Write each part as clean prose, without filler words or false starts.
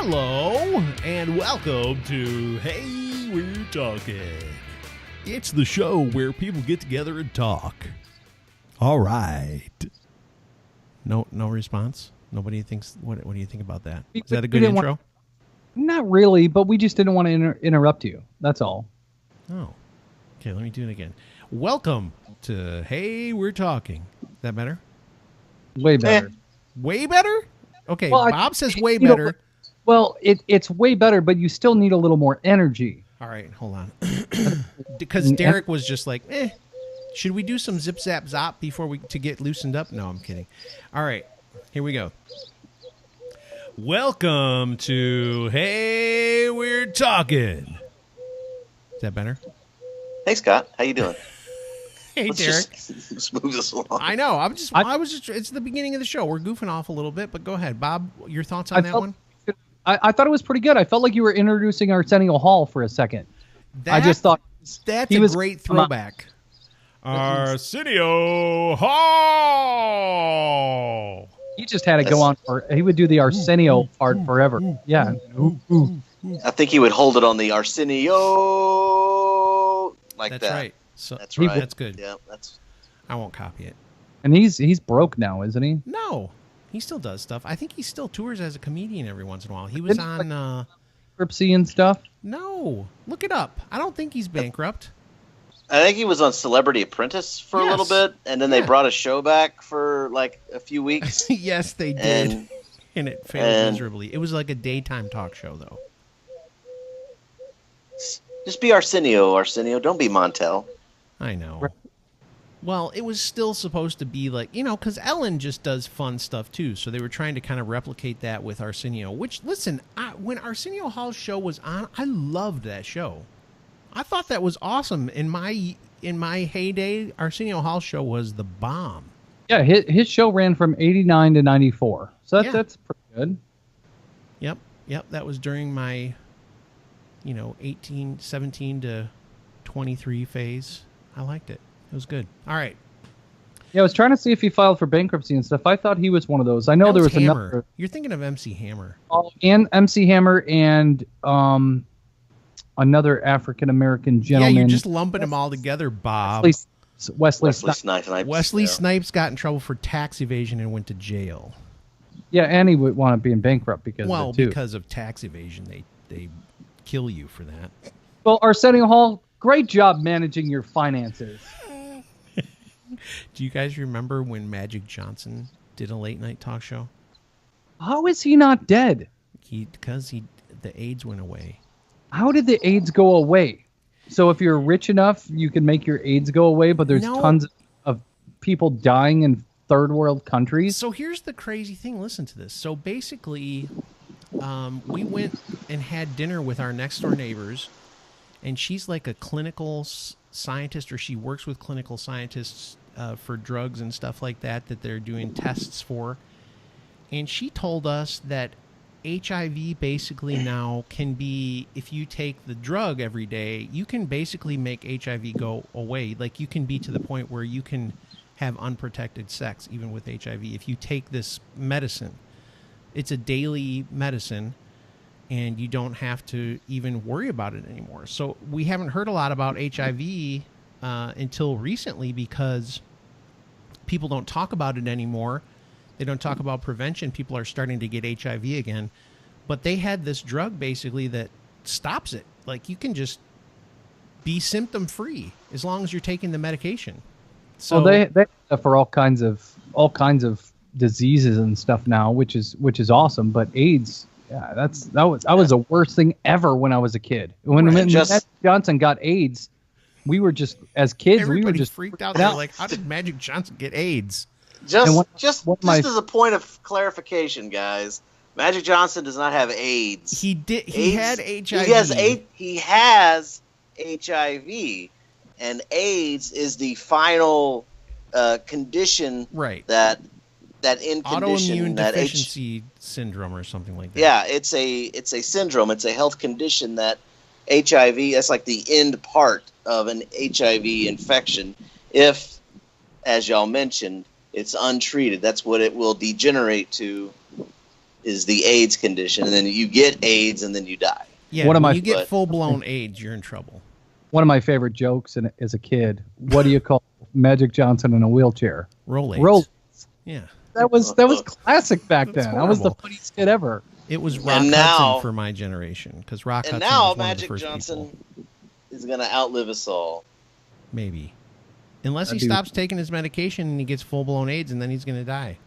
Hello, and welcome to Hey, We're Talking. It's the show where people get together and talk. All right. No response? Nobody thinks, what do you think about that? Is that a good intro? Not really, but we just didn't want to interrupt you. That's all. Oh. Okay, let me do it again. Welcome to Hey, We're Talking. Is that better? Way better. Way better? Okay, Well, Bob says way better. Well, it's way better, but you still need a little more energy. All right, hold on. Because Derek was just like, should we do some zip zap zop to get loosened up? No, I'm kidding. All right, here we go. Welcome to Hey, We're Talking. Is that better? Hey, Scott. How you doing? Hey, Derek. Let's move this along. I know. It's the beginning of the show. We're goofing off a little bit, but go ahead. Bob, your thoughts on that one? I thought it was pretty good. I felt like you were introducing Arsenio Hall for a second. I just thought that's a great throwback. Arsenio Hall. He just had to go on he would do the Arsenio part forever. Yeah. I think he would hold it on the Arsenio like that's that. That's right. So that's right. That's good. Yeah, I won't copy it. And he's broke now, isn't he? No. He still does stuff. I think he still tours as a comedian every once in a while. He was on bankruptcy and stuff. No. Look it up. I don't think he's bankrupt. I think he was on Celebrity Apprentice for a little bit, and then they brought a show back for like a few weeks. Yes, they did. And it failed miserably. It was like a daytime talk show, though. Just be Arsenio. Don't be Montel. I know. Well, it was still supposed to be like, because Ellen just does fun stuff too. So they were trying to kind of replicate that with Arsenio, which, listen, when Arsenio Hall's show was on, I loved that show. I thought that was awesome. In my heyday, Arsenio Hall's show was the bomb. Yeah, his show ran from 89 to 94. So that's pretty good. Yep. That was during my, 17 to 23 phase. I liked it. It was good. All right. Yeah, I was trying to see if he filed for bankruptcy and stuff. I thought he was one of those. I know there was another. You're thinking of MC Hammer. Oh, and MC Hammer and another African American gentleman. Yeah, you're just lumping them all together, Bob. Wesley Snipes. Wesley Snipes got in trouble for tax evasion and went to jail. Yeah, and he would want to be in bankrupt because of it too. Because of tax evasion, they kill you for that. Well, Arsenio Hall, great job managing your finances. Do you guys remember when Magic Johnson did a late night talk show? How is he not dead? Because the AIDS went away. How did the AIDS go away? So if you're rich enough, you can make your AIDS go away, but there's tons of people dying in third world countries. So here's the crazy thing. Listen to this. So basically, we went and had dinner with our next door neighbors, and she's like a clinical scientist, or she works with clinical scientists for drugs and stuff like that they're doing tests for. And she told us that HIV basically now can be, if you take the drug every day, you can basically make HIV go away. Like you can be to the point where you can have unprotected sex even with HIV if you take this medicine. It's a daily medicine, and you don't have to even worry about it anymore. So we haven't heard a lot about HIV until recently because people don't talk about it anymore. They don't talk about prevention. People are starting to get HIV again. But they had this drug basically that stops it. Like you can just be symptom-free as long as you're taking the medication. So they for all kinds of diseases and stuff now, which is awesome. But AIDS, that was the worst thing ever when I was a kid. When Magic Johnson got AIDS, we were just we were just freaked out. They're like, how did Magic Johnson get AIDS? Just as a point of clarification, guys, Magic Johnson does not have AIDS. He did. He had HIV. He has HIV, and AIDS is the final condition. Right. That in condition autoimmune deficiency syndrome or something like that. Yeah, it's a syndrome. It's a health condition that HIV. That's like the end part of an HIV infection. If, as y'all mentioned, it's untreated, that's what it will degenerate to is the AIDS condition, and then you get AIDS and then you die. Yeah, when you get full-blown AIDS, you're in trouble. One of my favorite jokes as a kid, what do you call Magic Johnson in a wheelchair? Roll AIDS. Roll. Yeah. That was classic back then. Horrible. That was the funniest kid ever. It was Rock Hudson for my generation, because Rock Hudson was one of the first Johnson is going to outlive us all. Maybe. Unless he stops taking his medication and he gets full-blown AIDS, and then he's going to die.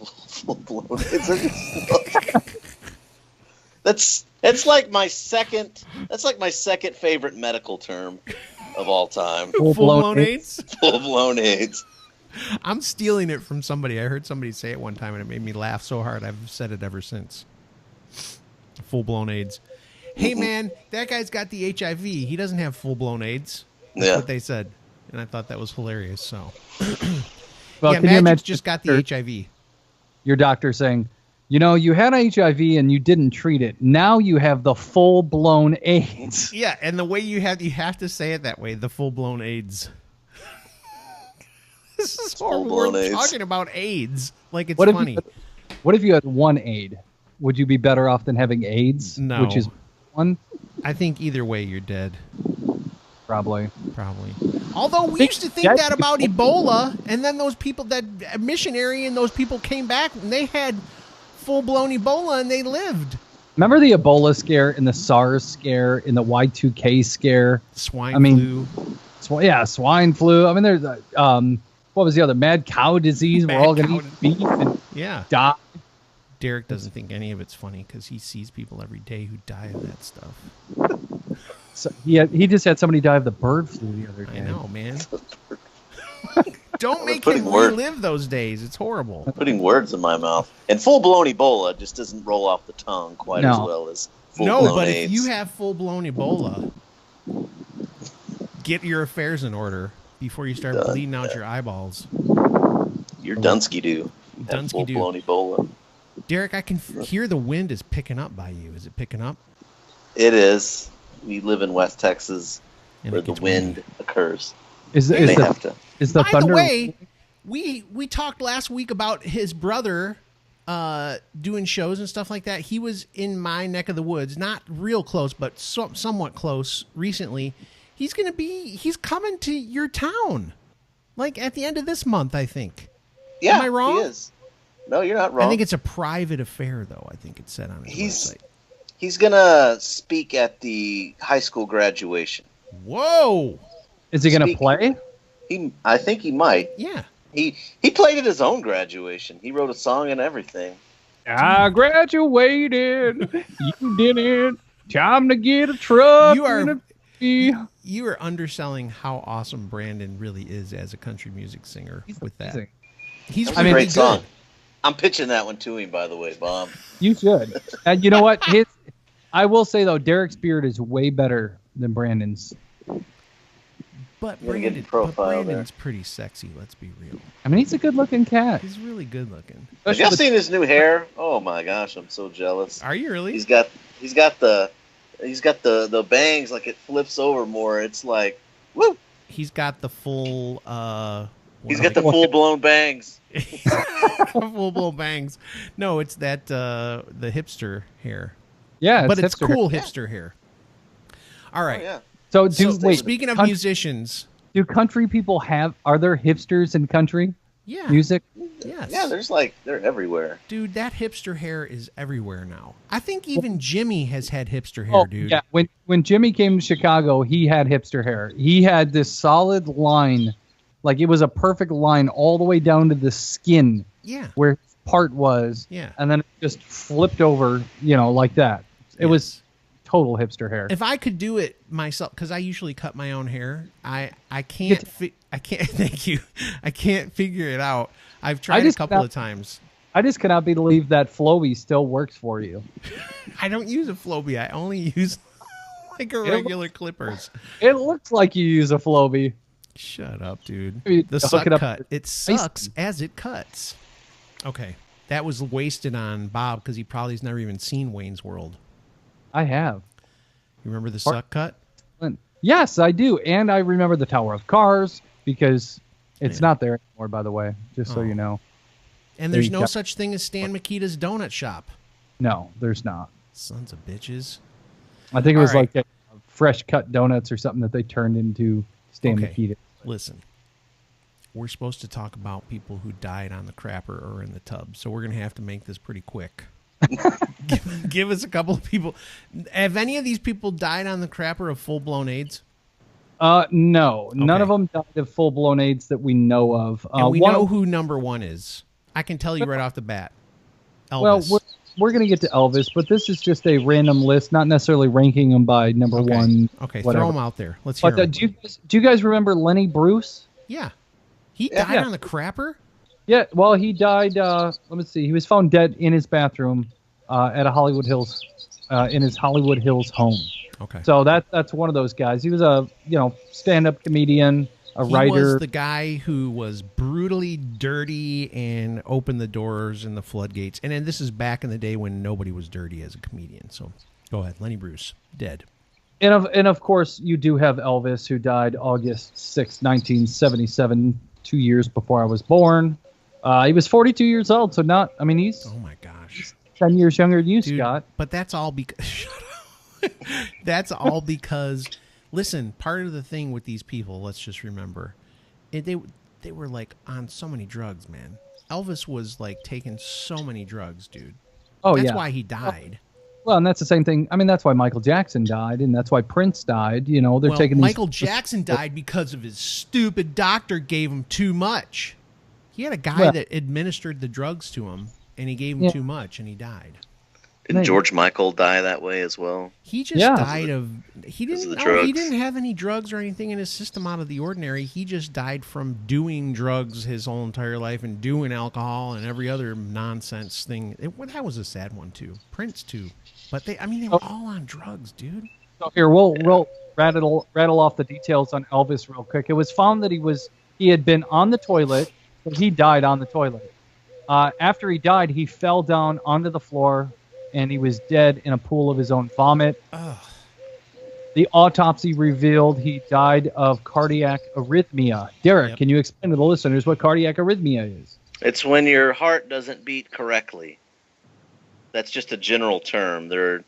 Full-blown AIDS? That's like my second favorite medical term of all time. Full-blown AIDS? Full-blown AIDS. I'm stealing it from somebody. I heard somebody say it one time, and it made me laugh so hard. I've said it ever since. Full-blown AIDS. Hey, man, that guy's got the HIV. He doesn't have full-blown AIDS. That's what they said. And I thought that was hilarious. So, well, yeah, Magic's just got the HIV. Your doctor saying, you had HIV and you didn't treat it. Now you have the full-blown AIDS. Yeah, and the way you have to say it that way, the full-blown AIDS. This is horrible. We're talking about AIDS like it's funny. What if you had one aid? Would you be better off than having AIDS? No. Which is one? I think either way you're dead. Probably. Although we used to think that about Ebola, and then those people, that missionary and those people came back and they had full-blown Ebola and they lived. Remember the Ebola scare and the SARS scare and the Y2K scare? Swine flu. Swine flu. I mean, there's what was the other? Mad cow disease. We're all going to eat beef and die. Derek doesn't think any of it's funny because he sees people every day who die of that stuff. So he just had somebody die of the bird flu the other day. I know, man. Don't make him relive those days. It's horrible. Putting words in my mouth. And full-blown Ebola just doesn't roll off the tongue quite as well as full-blown AIDS. If you have full-blown Ebola, get your affairs in order before you start bleeding out your eyeballs. You're Dunsky-doo. Full-blown Ebola. Derek, I can hear the wind is picking up by you. Is it picking up? It is. We live in West Texas, where the wind occurs. Is the By thunder? the way, we talked last week about his brother doing shows and stuff like that. He was in my neck of the woods, not real close, but somewhat close recently. He's coming to your town, like at the end of this month, I think. Yeah, am I wrong? He is. No, you're not wrong. I think it's a private affair, though. I think it said on his website. He's gonna speak at the high school graduation. Whoa! Is he gonna play? I think he might. Yeah. He played at his own graduation. He wrote a song and everything. I graduated. You didn't. Time to get a truck. You are underselling how awesome Brandon really is as a country music singer. That. He's a great song. I'm pitching that one to him, by the way, Bob. You should. And you know what? I will say, though, Derek's beard is way better than Brandon's. But Brandon's pretty sexy, let's be real. I mean, he's a good-looking cat. He's really good-looking. Have y'all seen his new hair? Oh, my gosh, I'm so jealous. Are you really? He's got the bangs, like it flips over more. It's like, woo! He's got the full... He's got the full-blown bangs. Full-blown bangs. No, it's that the hipster hair. Yeah, but it's cool hipster hair. All right. Oh, yeah. So speaking of musicians, do country people are there hipsters in country? Yeah. Music? Yes. Yeah, they're everywhere. Dude, that hipster hair is everywhere now. I think even Jimmy has had hipster hair, dude. Yeah, when Jimmy came to Chicago, he had hipster hair. He had this solid line. Like, it was a perfect line all the way down to the skin. Yeah. Where part was. Yeah. And then it just flipped over, like that. It was total hipster hair. If I could do it myself, because I usually cut my own hair, I can't. I can't. Thank you. I can't figure it out. I've tried a couple of times. I just cannot believe that Flowbee still works for you. I don't use a Flowbee. I only use like a regular clippers. It looks like you use a Flowbee. Shut up, dude. The suck cut. It sucks as it cuts. Okay. That was wasted on Bob because he probably has never even seen Wayne's World. I have. You remember the suck cut? Yes, I do. And I remember the Tower of Cars because it's not there anymore, by the way, just so you know. And there's no such thing as Stan Mikita's Donut Shop. No, there's not. Sons of bitches. I think it was like fresh cut donuts or something that they turned into Stan Mikita. Listen, we're supposed to talk about people who died on the crapper or in the tub, so we're going to have to make this pretty quick. Give us a couple of people. Have any of these people died on the crapper of full-blown AIDS? No. None of them died of full-blown AIDS that we know of. And we know who number one is. I can tell you right off the bat. Elvis. Well, we're going to get to Elvis, but this is just a random list, not necessarily ranking them by number one. Okay, whatever. Throw them out there. Let's hear them. Do you guys remember Lenny Bruce? Yeah. He died on the crapper? Yeah, well, he died, let me see, he was found dead in his bathroom at a Hollywood Hills, in his Hollywood Hills home. Okay. So that's one of those guys. He was a, stand-up comedian, a writer. He was the guy who was brutally dirty and opened the doors and the floodgates. And then this is back in the day when nobody was dirty as a comedian. So go ahead, Lenny Bruce, dead. And of course, you do have Elvis, who died August 6, 1977, 2 years before I was born. He was 42 years old, so he's... Oh, my gosh. 10 years younger than you, Dude, Scott. But that's all because... Shut up. That's all because... Listen, part of the thing with these people, let's just remember, they were, like, on so many drugs, man. Elvis was, like, taking so many drugs, dude. Oh, That's why he died. Well, and that's the same thing. I mean, that's why Michael Jackson died, and that's why Prince died. They're taking Michael Jackson died because of his stupid doctor gave him too much. He had a guy that administered the drugs to him, and he gave him too much, and he died. Didn't George Michael die that way as well? He just died of... He didn't have any drugs or anything in his system out of the ordinary. He just died from doing drugs his whole entire life and doing alcohol and every other nonsense thing. That was a sad one, too. Prince, too. But they were all on drugs, dude. So here, we'll rattle off the details on Elvis real quick. It was found that he had been on the toilet, but he died on the toilet. After he died, he fell down onto the floor, and he was dead in a pool of his own vomit. Ugh. The autopsy revealed he died of cardiac arrhythmia. Derek, can you explain to the listeners what cardiac arrhythmia is? It's when your heart doesn't beat correctly. That's just a general term. There are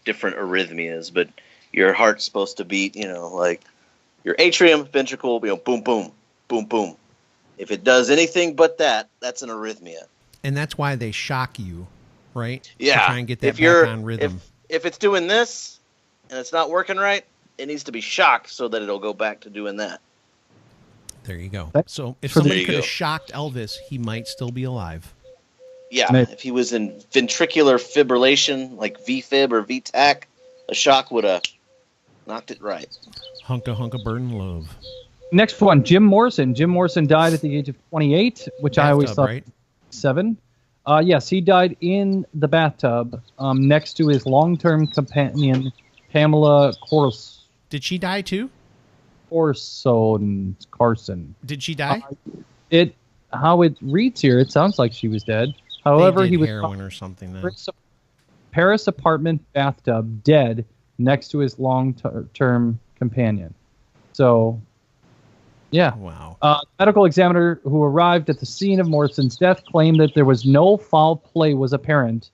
different arrhythmias, but your heart's supposed to beat, like your atrium, ventricle, boom, boom, boom, boom. If it does anything but that, that's an arrhythmia. And that's why they shock you, right? Yeah. To try and get that back on rhythm. If it's doing this and it's not working right, it needs to be shocked so that it'll go back to doing that. There you go. So if somebody could have shocked Elvis, he might still be alive. Yeah, if he was in ventricular fibrillation, like VFib or VTAC, a shock would have knocked it right. Hunka burn love. Next one, Jim Morrison. Jim Morrison died at the age of 28, which I always thought 7. Yes, he died in the bathtub next to his long-term companion, Pamela Corson. Did she die too? Carson. Did she die? How it reads here, it sounds like she was dead. However, he was heroin or something. Then. Paris apartment bathtub, dead next to his long-term companion. So, yeah. Wow. Medical examiner who arrived at the scene of Morrison's death claimed that there was no foul play was apparent,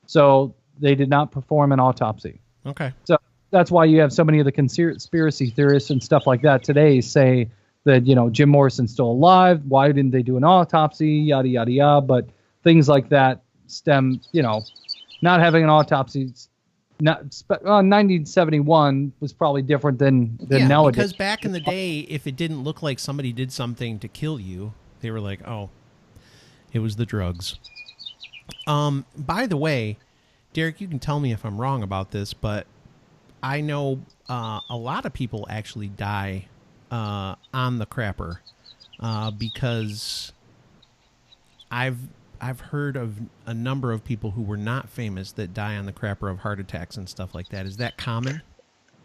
so they did not perform an autopsy. Okay. So that's why you have so many of the conspiracy theorists and stuff like that today say that, Jim Morrison's still alive. Why didn't they do an autopsy? Yada, yada, yada. But things like that stem, not having an autopsy. 1971 was probably different than nowadays. Because back in the day, if it didn't look like somebody did something to kill you, they were like, oh, it was the drugs. By the way, Derek, you can tell me if I'm wrong about this, but I know a lot of people actually die on the crapper because I've heard of a number of people who were not famous that die on the crapper of heart attacks and stuff like that. Is that common?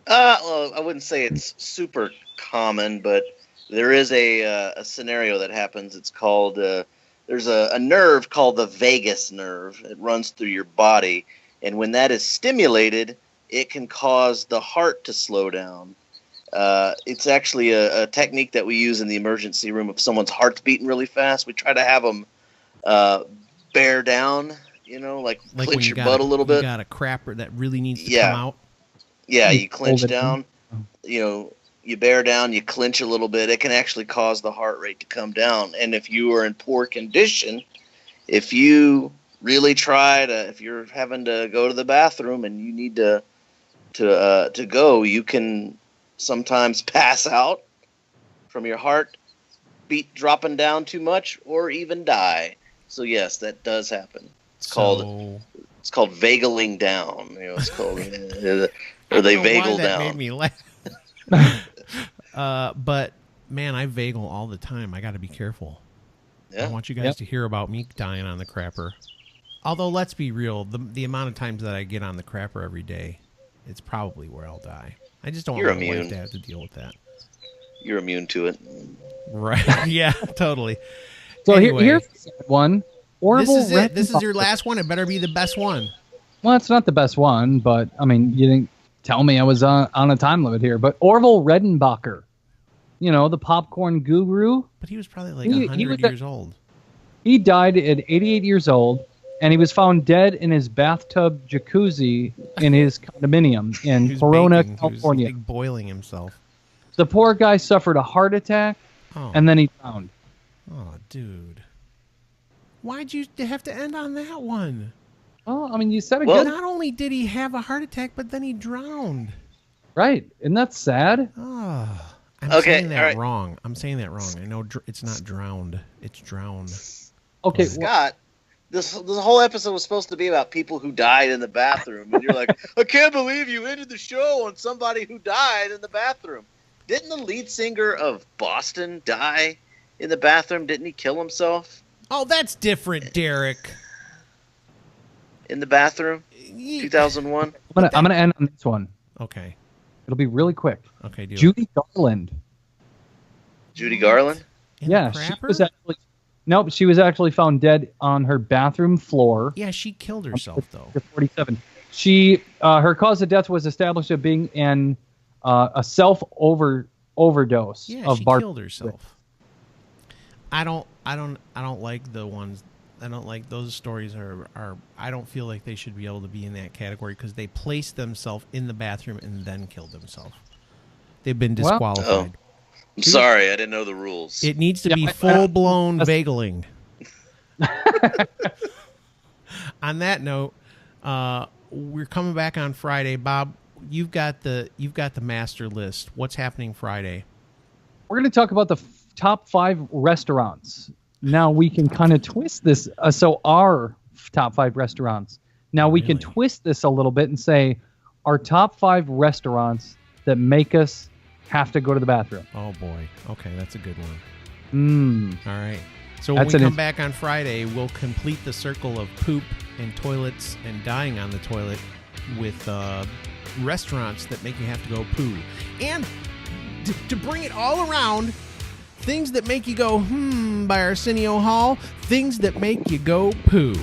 Well, I wouldn't say it's super common, but there is a scenario that happens. It's called there's a nerve called the vagus nerve. It runs through your body, and when that is stimulated, it can cause the heart to slow down. It's actually a technique that we use in the emergency room. If someone's heart's beating really fast, we try to have them bear down, like when clench you your butt a little bit. You got a crapper that really needs to come out. Yeah, you clench down. You bear down, you clench a little bit. It can actually cause the heart rate to come down. And if you are in poor condition, if you really if you're having to go to the bathroom and you need to go, you can sometimes pass out from your heart beat dropping down too much, or even die. So yes, that does happen. It's called vageling down. It's called or they vagal down. That made me laugh. But man, I vagal all the time. I got to be careful. Yeah. I want you guys to hear about me dying on the crapper. Although, let's be real, the amount of times that I get on the crapper every day, it's probably where I'll die. I just don't want my wife to have to deal with that. You're immune to it. Right. Yeah, totally. So anyway, here's one. This is your last one. It better be the best one. Well, it's not the best one, but, I mean, you didn't tell me I was on a time limit here. But Orville Redenbacher, the popcorn guru. But he was probably like 100 years old. He died at 88 years old, and he was found dead in his bathtub jacuzzi in his condominium in Corona, California. He was boiling himself. The poor guy suffered a heart attack, and then he drowned. Oh, dude. Why'd you have to end on that one? Well, I mean, you said it good. Not only did he have a heart attack, but then he drowned. Right. Isn't that sad? Oh, I'm saying that wrong. I'm saying that wrong. I know it's not drowned. It's drowned. Okay, Scott, this whole episode was supposed to be about people who died in the bathroom. And you're like, I can't believe you ended the show on somebody who died in the bathroom. Didn't the lead singer of Boston die in the bathroom? Didn't he kill himself? Oh, that's different, Derek. In the bathroom? 2001? I'm gonna end on this one. Okay. It'll be really quick. Okay, do Judy Garland. Judy Garland? Yeah, she was actually found dead on her bathroom floor. Yeah, she killed herself though. 47. Her cause of death was established as being a overdose. Yeah, she killed herself. I don't like the ones. I don't like those stories. I don't feel like they should be able to be in that category because they placed themselves in the bathroom and then killed themselves. They've been disqualified. I'm sorry, I didn't know the rules. It needs to be full-blown vageling. On that note, we're coming back on Friday. Bob, you've got the master list. What's happening Friday? We're going to talk about the top 5 restaurants. Now we can kind of twist this. So our top 5 restaurants. Now we can twist this a little bit and say our top 5 restaurants that make us have to go to the bathroom. Oh boy. Okay, that's a good one. All right. So when we come back on Friday, we'll complete the circle of poop and toilets and dying on the toilet with restaurants that make you have to go poo. And to bring it all around, things that make you go, by Arsenio Hall, things that make you go poo.